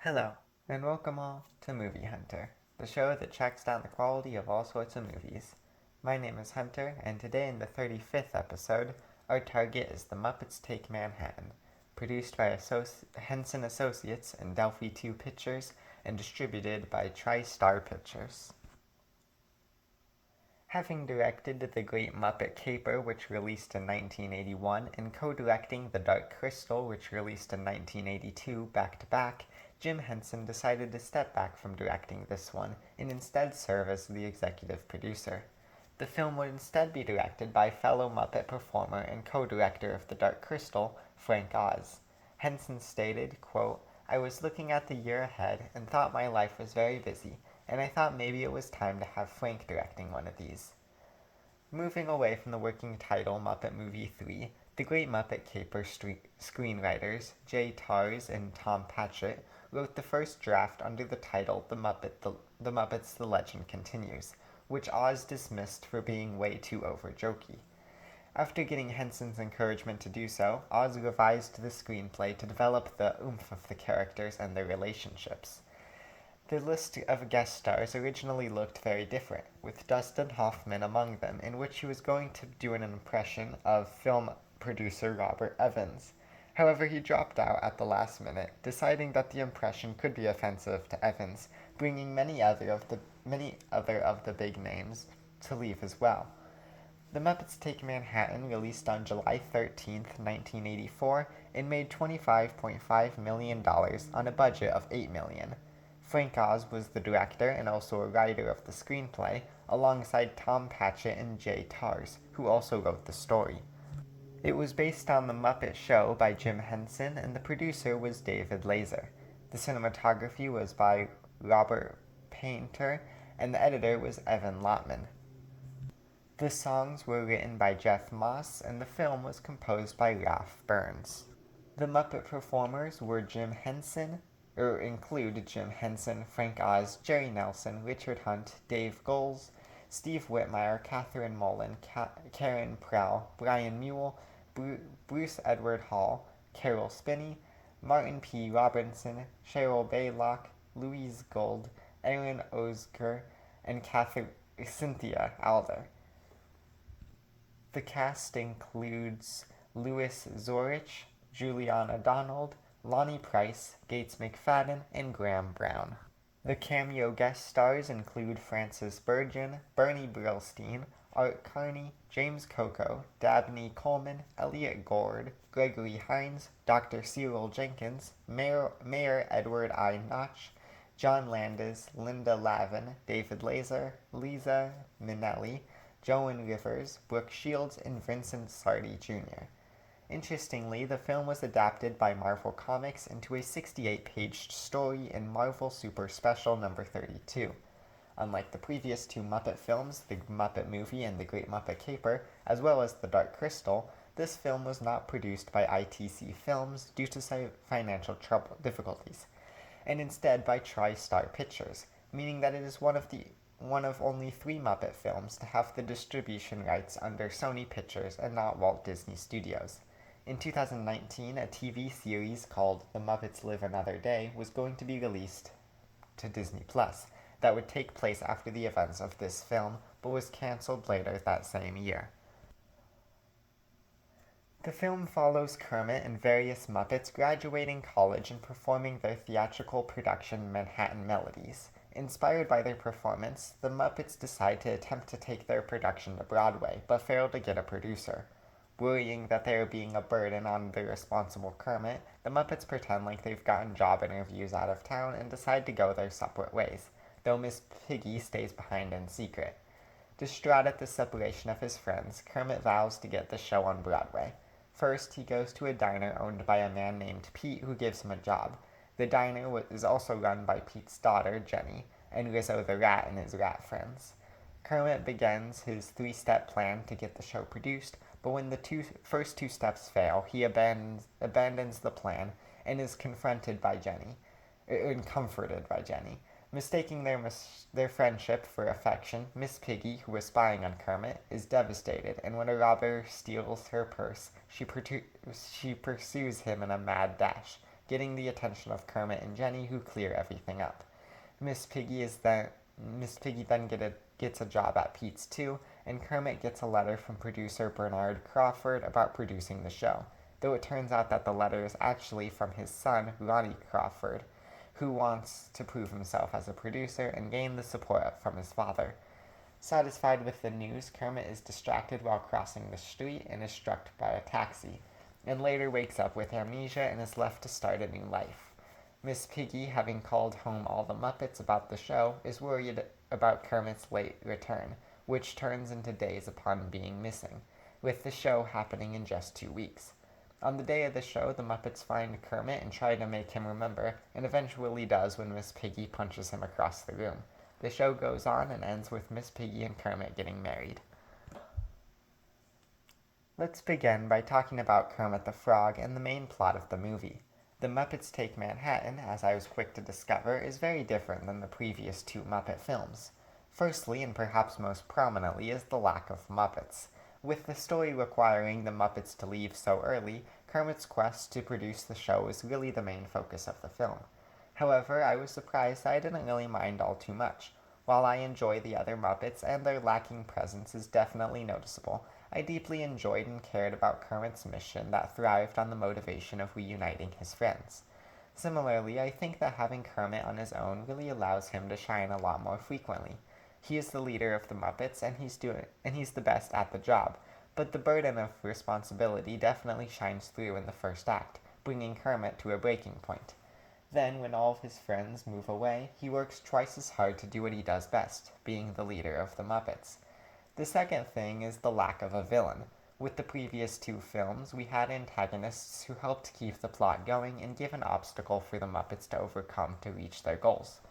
Hello, and welcome all to Movie Hunter, the show that checks down the quality of all sorts of movies. My name is Hunter, and today in the 35th episode, our target is The Muppets Take Manhattan, produced by Henson Associates and Delphi 2 Pictures, and distributed by TriStar Pictures. Having directed The Great Muppet Caper, which released in 1981, and co-directing The Dark Crystal, which released in 1982, back-to-back, Jim Henson decided to step back from directing this one and instead serve as the executive producer. The film would instead be directed by fellow Muppet performer and co-director of The Dark Crystal, Frank Oz. Henson stated, quote, "I was looking at the year ahead and thought my life was very busy, and I thought maybe it was time to have Frank directing one of these." Moving away from the working title Muppet Movie 3, The Great Muppet Caper screenwriters Jay Tars and Tom Patchett wrote the first draft under the title The Muppets The Legend Continues, which Oz dismissed for being way too over-jokey. After getting Henson's encouragement to do so, Oz revised the screenplay to develop the oomph of the characters and their relationships. The list of guest stars originally looked very different, with Dustin Hoffman among them, in which he was going to do an impression of film producer Robert Evans. However, he dropped out at the last minute, deciding that the impression could be offensive to Evans, bringing many other of the big names to leave as well. The Muppets Take Manhattan released on July 13th, 1984, and made $25.5 million on a budget of $8 million. Frank Oz was the director and also a writer of the screenplay, alongside Tom Patchett and Jay Tars, who also wrote the story. It was based on The Muppet Show by Jim Henson, and the producer was David Laser. The cinematography was by Robert Painter, and the editor was Evan Lotman. The songs were written by Jeff Moss, and the film was composed by Ralph Burns. The Muppet performers were include Jim Henson, Frank Oz, Jerry Nelson, Richard Hunt, Dave Goelz, Steve Whitmire, Catherine Mullen, Karen Prowl, Brian Mule, Bruce Edward Hall, Carol Spinney, Martin P. Robinson, Cheryl Baylock, Louise Gold, Aaron Osger, and Cynthia Alder. The cast includes Louis Zorich, Juliana Donald, Lonnie Price, Gates McFadden, and Graham Brown. The cameo guest stars include Frances Bergen, Bernie Brillstein, Art Carney, James Coco, Dabney Coleman, Elliot Gord, Gregory Hines, Dr. Cyril Jenkins, Mayor Edward I. Notch, John Landis, Linda Lavin, David Laser, Liza Minnelli, Joan Rivers, Brooke Shields, and Vincent Sardi Jr. Interestingly, the film was adapted by Marvel Comics into a 68-page story in Marvel Super Special number 32. Unlike the previous two Muppet films, The Muppet Movie and The Great Muppet Caper, as well as The Dark Crystal, this film was not produced by ITC Films due to financial difficulties, and instead by TriStar Pictures, meaning that it is one of only 3 Muppet films to have the distribution rights under Sony Pictures and not Walt Disney Studios. In 2019, a TV series called The Muppets Live Another Day was going to be released to Disney Plus that would take place after the events of this film, but was cancelled later that same year. The film follows Kermit and various Muppets graduating college and performing their theatrical production Manhattan Melodies. Inspired by their performance, the Muppets decide to attempt to take their production to Broadway, but fail to get a producer. Worrying that they are being a burden on the responsible Kermit, the Muppets pretend like they've gotten job interviews out of town and decide to go their separate ways, though Miss Piggy stays behind in secret. Distraught at the separation of his friends, Kermit vows to get the show on Broadway. First, he goes to a diner owned by a man named Pete who gives him a job. The diner is also run by Pete's daughter, Jenny, and Rizzo the Rat and his rat friends. Kermit begins his 3-step plan to get the show produced, but when the first two steps fail, he abandons the plan and is comforted by Jenny. Mistaking their friendship for affection, Miss Piggy, who was spying on Kermit, is devastated, and when a robber steals her purse, she pursues him in a mad dash, getting the attention of Kermit and Jenny, who clear everything up. Miss Piggy is then Miss Piggy then gets a job at Pete's too, and Kermit gets a letter from producer Bernard Crawford about producing the show, though it turns out that the letter is actually from his son, Ronnie Crawford, who wants to prove himself as a producer and gain the support from his father. Satisfied with the news, Kermit is distracted while crossing the street and is struck by a taxi, and later wakes up with amnesia and is left to start a new life. Miss Piggy, having called home all the Muppets about the show, is worried about Kermit's late return, which turns into days upon being missing, with the show happening in just 2 weeks. On the day of the show, the Muppets find Kermit and try to make him remember, and eventually does when Miss Piggy punches him across the room. The show goes on and ends with Miss Piggy and Kermit getting married. Let's begin by talking about Kermit the Frog and the main plot of the movie. The Muppets Take Manhattan, as I was quick to discover, is very different than the previous 2 Muppet films. Firstly, and perhaps most prominently, is the lack of Muppets. With the story requiring the Muppets to leave so early, Kermit's quest to produce the show is really the main focus of the film. However, I was surprised I didn't really mind all too much. While I enjoy the other Muppets and their lacking presence is definitely noticeable, I deeply enjoyed and cared about Kermit's mission that thrived on the motivation of reuniting his friends. Similarly, I think that having Kermit on his own really allows him to shine a lot more frequently. He is the leader of the Muppets and he's the best at the job, but the burden of responsibility definitely shines through in the first act, bringing Kermit to a breaking point. Then, when all of his friends move away, he works twice as hard to do what he does best, being the leader of the Muppets. The second thing is the lack of a villain. With the previous 2 films, we had antagonists who helped keep the plot going and give an obstacle for the Muppets to overcome to reach their goals.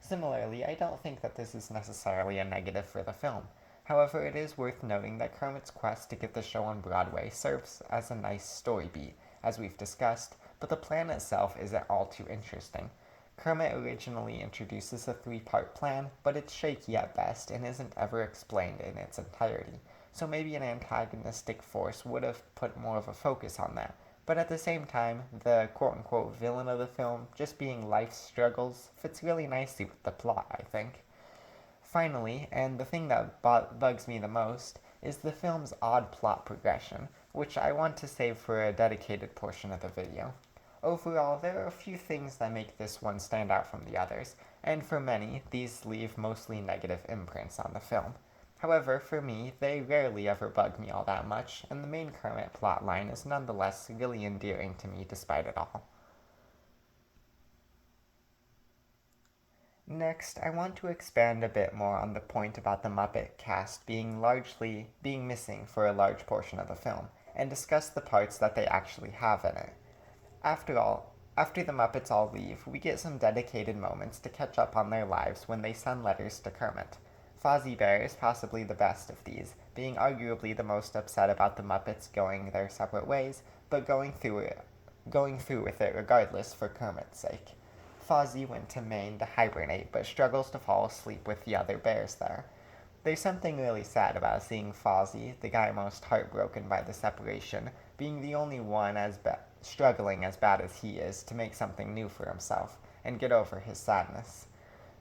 Similarly, I don't think that this is necessarily a negative for the film. However, it is worth noting that Kermit's quest to get the show on Broadway serves as a nice story beat, as we've discussed, but the plan itself isn't all too interesting. Kermit originally introduces a 3-part plan, but it's shaky at best and isn't ever explained in its entirety, so maybe an antagonistic force would have put more of a focus on that. But at the same time, the quote-unquote villain of the film, just being life's struggles, fits really nicely with the plot, I think. Finally, and the thing that bugs me the most, is the film's odd plot progression, which I want to save for a dedicated portion of the video. Overall, there are a few things that make this one stand out from the others, and for many, these leave mostly negative imprints on the film. However, for me, they rarely ever bug me all that much, and the main Kermit plotline is nonetheless really endearing to me despite it all. Next, I want to expand a bit more on the point about the Muppet cast being missing for a large portion of the film, and discuss the parts that they actually have in it. After the Muppets all leave, we get some dedicated moments to catch up on their lives when they send letters to Kermit. Fozzie Bear is possibly the best of these, being arguably the most upset about the Muppets going their separate ways, but going through with it regardless for Kermit's sake. Fozzie went to Maine to hibernate, but struggles to fall asleep with the other bears there. There's something really sad about seeing Fozzie, the guy most heartbroken by the separation, being the only one struggling as bad as he is to make something new for himself and get over his sadness.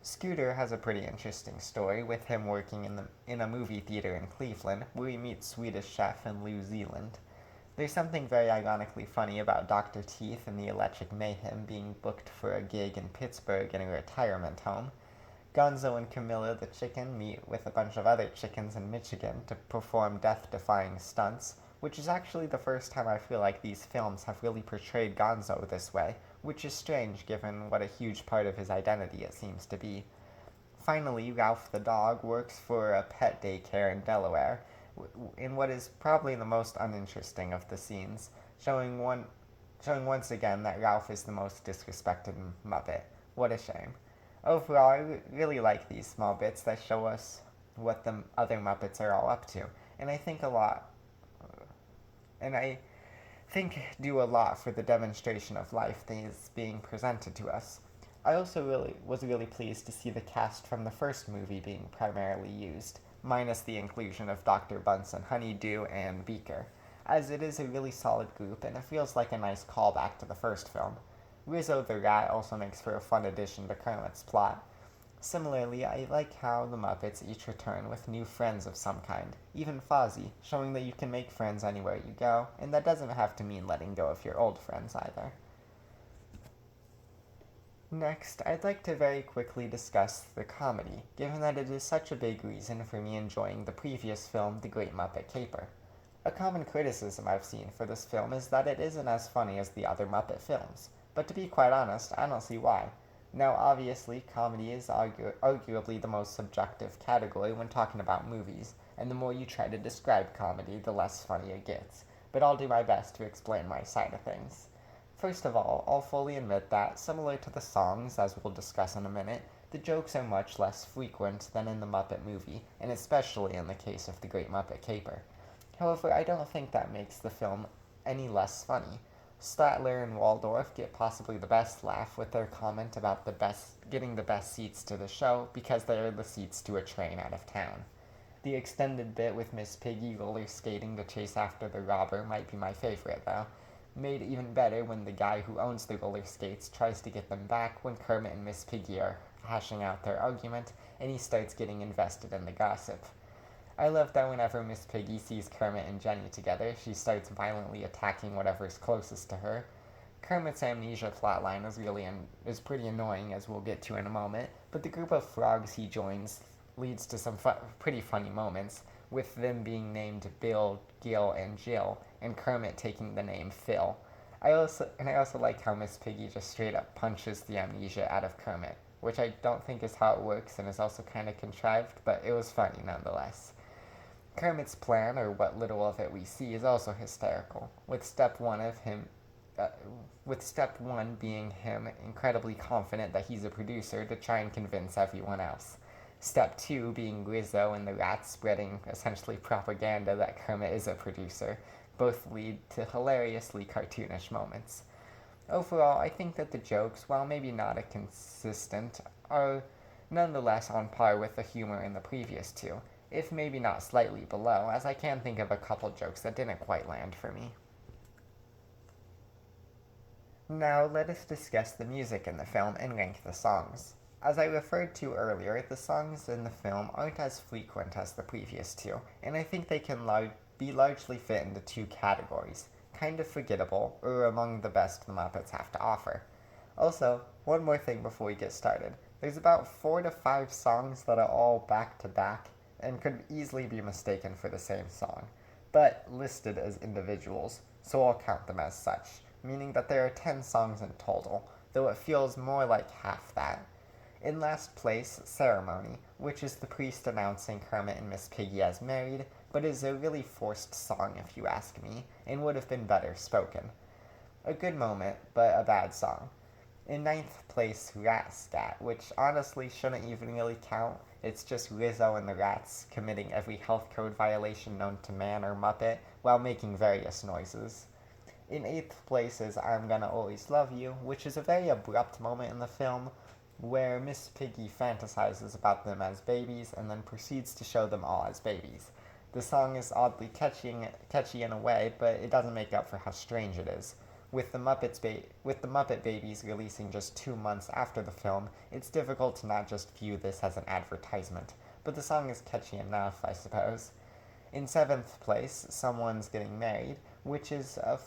Scooter has a pretty interesting story, with him working in a movie theater in Cleveland, where he meets Swedish Chef in New Zealand. There's something very ironically funny about Dr. Teeth and the Electric Mayhem being booked for a gig in Pittsburgh in a retirement home. Gonzo and Camilla the chicken meet with a bunch of other chickens in Michigan to perform death-defying stunts, which is actually the first time I feel like these films have really portrayed Gonzo this way, which is strange given what a huge part of his identity it seems to be. Finally, Ralph the dog works for a pet daycare in Delaware, in what is probably the most uninteresting of the scenes, showing once again that Ralph is the most disrespected Muppet. What a shame. Overall, I really like these small bits that show us what the other Muppets are all up to, and I think do a lot for the demonstration of life that is being presented to us. I also was really pleased to see the cast from the first movie being primarily used, minus the inclusion of Dr. Bunsen, Honeydew, and Beaker, as it is a really solid group and it feels like a nice callback to the first film. Rizzo the Rat also makes for a fun addition to Kermit's plot. Similarly, I like how the Muppets each return with new friends of some kind, even Fozzie, showing that you can make friends anywhere you go, and that doesn't have to mean letting go of your old friends either. Next, I'd like to very quickly discuss the comedy, given that it is such a big reason for me enjoying the previous film, The Great Muppet Caper. A common criticism I've seen for this film is that it isn't as funny as the other Muppet films, but to be quite honest, I don't see why. Now, obviously, comedy is arguably the most subjective category when talking about movies, and the more you try to describe comedy, the less funny it gets, but I'll do my best to explain my side of things. First of all, I'll fully admit that, similar to the songs, as we'll discuss in a minute, the jokes are much less frequent than in the Muppet movie, and especially in the case of The Great Muppet Caper. However, I don't think that makes the film any less funny. Statler and Waldorf get possibly the best laugh with their comment about getting the best seats to the show because they are the seats to a train out of town. The extended bit with Miss Piggy roller skating to chase after the robber might be my favorite, though. Made even better when the guy who owns the roller skates tries to get them back when Kermit and Miss Piggy are hashing out their argument, and he starts getting invested in the gossip. I love that whenever Miss Piggy sees Kermit and Jenny together, she starts violently attacking whatever's closest to her. Kermit's amnesia plotline is pretty annoying, as we'll get to in a moment, but the group of frogs he joins leads to some pretty funny moments, with them being named Bill, Gil, and Jill, and Kermit taking the name Phil. I also like how Miss Piggy just straight up punches the amnesia out of Kermit, which I don't think is how it works and is also kind of contrived, but it was funny nonetheless. Kermit's plan, or what little of it we see, is also hysterical, with step one being him incredibly confident that he's a producer to try and convince everyone else. Step 2 being Rizzo and the Rats spreading essentially propaganda that Kermit is a producer. Both lead to hilariously cartoonish moments. Overall, I think that the jokes, while maybe not a consistent, are nonetheless on par with the humor in the previous two, if maybe not slightly below, as I can think of a couple jokes that didn't quite land for me. Now let us discuss the music in the film and rank the songs. As I referred to earlier, the songs in the film aren't as frequent as the previous two, and I think they can be largely fit into two categories, kind of forgettable, or among the best the Muppets have to offer. Also, one more thing before we get started. There's about 4 to 5 songs that are all back to back, and could easily be mistaken for the same song, but listed as individuals, so I'll count them as such, meaning that there are 10 songs in total, though it feels more like half that. In last place, Ceremony, which is the priest announcing Kermit and Miss Piggy as married, but is a really forced song if you ask me, and would have been better spoken. A good moment, but a bad song. In ninth place, Rat Scat, which honestly shouldn't even really count. It's just Rizzo and the Rats committing every health code violation known to man or Muppet while making various noises. In 8th place is I'm Gonna Always Love You, which is a very abrupt moment in the film where Miss Piggy fantasizes about them as babies and then proceeds to show them all as babies. The song is oddly catchy in a way, but it doesn't make up for how strange it is. With the Muppet Babies releasing just 2 months after the film, it's difficult to not just view this as an advertisement, but the song is catchy enough, I suppose. In 7th place, Someone's Getting Married, which is a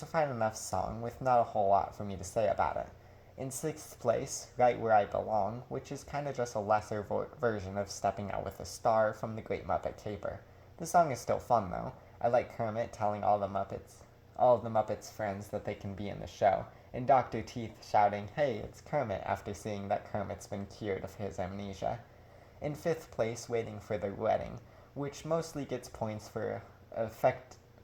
fine enough song with not a whole lot for me to say about it. In 6th place, Right Where I Belong, which is kind of just a lesser version of Stepping Out with a Star from The Great Muppet Caper. The song is still fun though. I like Kermit telling all of the Muppets' friends that they can be in the show, and Dr. Teeth shouting, "Hey, it's Kermit," after seeing that Kermit's been cured of his amnesia. In 5th place, Waiting for the Wedding, which mostly gets points for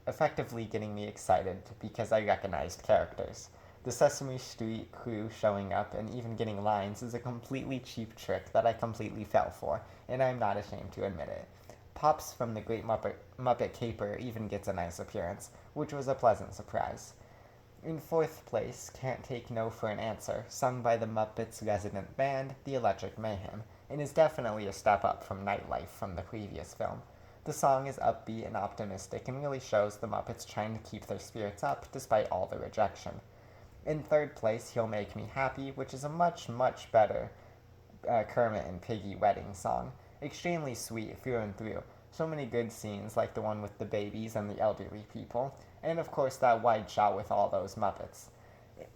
effectively getting me excited because I recognized characters. The Sesame Street crew showing up and even getting lines is a completely cheap trick that I completely fell for, and I'm not ashamed to admit it. Pops from the Great Muppet Caper even gets a nice appearance, which was a pleasant surprise. In 4th place, Can't Take No for an Answer, sung by the Muppets' resident band, The Electric Mayhem, and is definitely a step up from Nightlife from the previous film. The song is upbeat and optimistic and really shows the Muppets trying to keep their spirits up despite all the rejection. In third place, He'll Make Me Happy, which is a much, much better Kermit and Piggy wedding song. Extremely sweet through and through. So many good scenes, like the one with the babies and the elderly people. And of course, that wide shot with all those Muppets.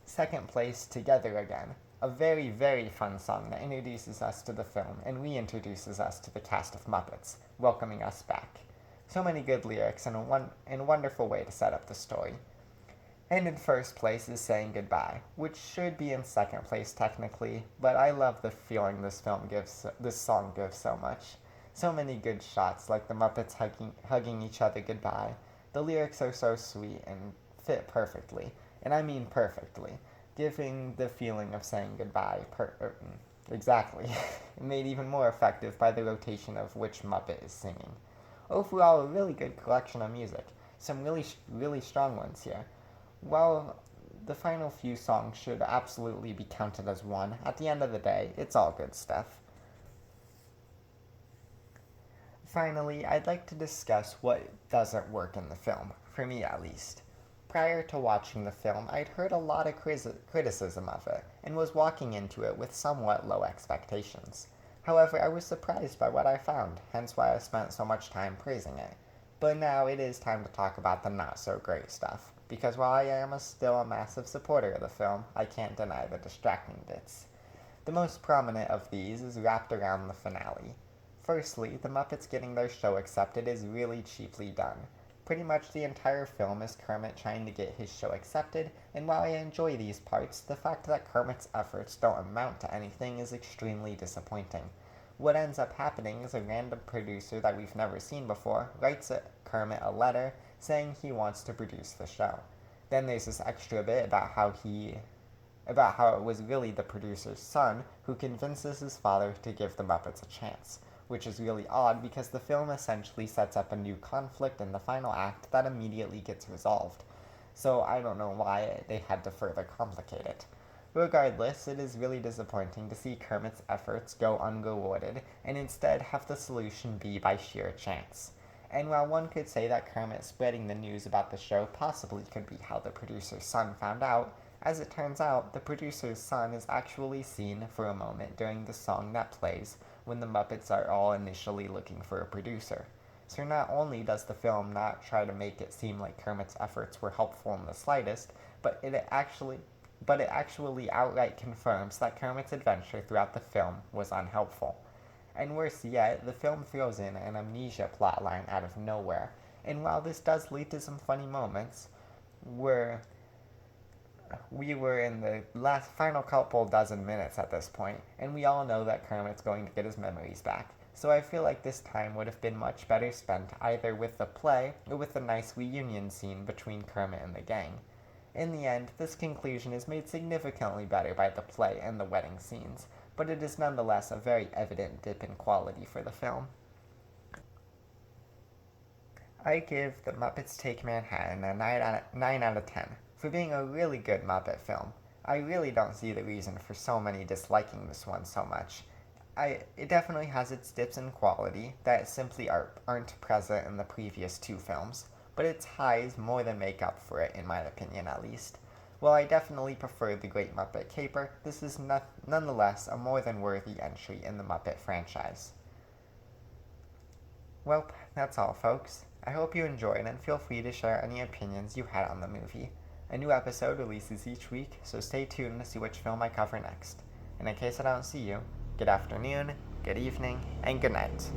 Second place, Together Again. A very, very fun song that introduces us to the film and reintroduces us to the cast of Muppets, welcoming us back. So many good lyrics and a wonderful way to set up the story. And in first place is Saying Goodbye, which should be in second place technically, but I love the feeling this song gives so much. So many good shots, like the Muppets hugging each other goodbye. The lyrics are so sweet and fit perfectly, and I mean perfectly, giving the feeling of saying goodbye exactly, made even more effective by the rotation of which Muppet is singing. Overall, a really good collection of music. Some really, really strong ones here. While the final few songs should absolutely be counted as one, at the end of the day, it's all good stuff. Finally, I'd like to discuss what doesn't work in the film, for me at least. Prior to watching the film, I'd heard a lot of criticism of it, and was walking into it with somewhat low expectations. However, I was surprised by what I found, hence why I spent so much time praising it. But now it is time to talk about the not-so-great stuff, because while I am still a massive supporter of the film, I can't deny the distracting bits. The most prominent of these is wrapped around the finale. Firstly, the Muppets getting their show accepted is really cheaply done. Pretty much the entire film is Kermit trying to get his show accepted, and while I enjoy these parts, the fact that Kermit's efforts don't amount to anything is extremely disappointing. What ends up happening is a random producer that we've never seen before writes Kermit a letter saying he wants to produce the show. Then there's this extra bit about how it was really the producer's son who convinces his father to give the Muppets a chance, which is really odd because the film essentially sets up a new conflict in the final act that immediately gets resolved. So I don't know why they had to further complicate it. Regardless, it is really disappointing to see Kermit's efforts go unrewarded and instead have the solution be by sheer chance. And while one could say that Kermit spreading the news about the show possibly could be how the producer's son found out, as it turns out, the producer's son is actually seen for a moment during the song that plays when the Muppets are all initially looking for a producer. So not only does the film not try to make it seem like Kermit's efforts were helpful in the slightest, but it actually outright confirms that Kermit's adventure throughout the film was unhelpful. And worse yet, the film throws in an amnesia plotline out of nowhere, and while this does lead to some funny moments, we were in the final couple dozen minutes at this point, and we all know that Kermit's going to get his memories back. So I feel like this time would have been much better spent either with the play or with a nice reunion scene between Kermit and the gang. In the end, this conclusion is made significantly better by the play and the wedding scenes, but it is nonetheless a very evident dip in quality for the film. I give The Muppets Take Manhattan a 9 out of 10. For being a really good Muppet film. I really don't see the reason for so many disliking this one so much. It definitely has its dips in quality that simply aren't present in the previous two films, but its highs more than make up for it, in my opinion at least. While I definitely prefer The Great Muppet Caper, this is nonetheless a more than worthy entry in the Muppet franchise. Well, that's all folks. I hope you enjoyed and feel free to share any opinions you had on the movie. A new episode releases each week, so stay tuned to see which film I cover next. And in case I don't see you, good afternoon, good evening, and good night.